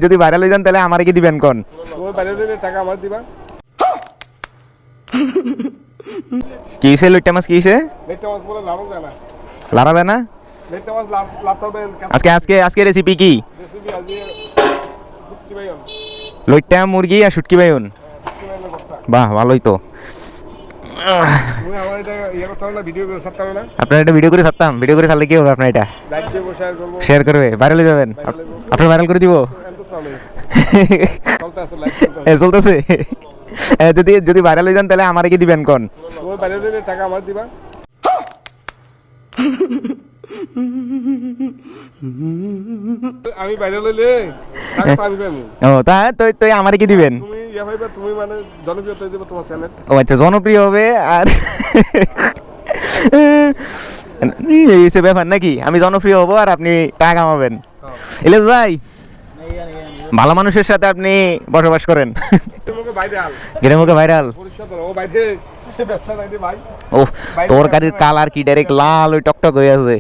যদি ভাইরাল হয়ে যান তাহলে আমারে কি দিবেন কোন? তুমি ভাইরাল হইলে টাকা আমার দিবা। কি হইছে লইট্টা মাছ কি হইছে? লেট্টা মাছ বলে লাভ যায় না। লাড়াবে না? লেট্টা মাছ লাভ হবে। আজকে রেসিপি কি? রেসিপি আজকে শুটকি বাইন। লইট্টা মুরগি আর শুটকি বাইন। শুটকি বাইনের বস্তা। বাহ ভালোই তো। তুমি আমার এটা ইয়ে করতে হবে না, ভিডিও করে ছাড়তে হবে না। আপনার এটা ভিডিও করে ছাড়তাম, ভিডিও করে ছাড়লে কি হবে আপনার এটা? লাইক দেবো, শেয়ার করবো। শেয়ার করবে, ভাইরাল হয়ে যাবেন। আপনি ভাইরাল করে দিব? চলতে আছে, লাইক চলতে আছে। চলতেছে। যদি ভাইরাল হয়ে যান তাহলে আমারে কি দিবেন কোন? তুমি ভাইরাল হইলে টাকা আমার দিবা। আমি ভাইরাল হইলে টাকা পাবি আমি। ও তা তো আমারে কি দিবেন? তুমি ইয়া ভাইবা, তুমি মানে জনপ্রিয়তা দিব তোমার চ্যানেল। ও আচ্ছা, জনপ্রিয় হবে আর এই হচ্ছে ব্যাপার নাকি? আমি জনপ্রিয় হব আর আপনি টাকা কামাবেন। ইলিয়াস ভাই, ভালো মানুষের সাথে আপনি বসবাস করেন। গেরে মুখে ভাইরাল। ও তোর গাড়ির কালার কি ডাইরেক্ট লাল, ওই টকটক হয়ে আছে।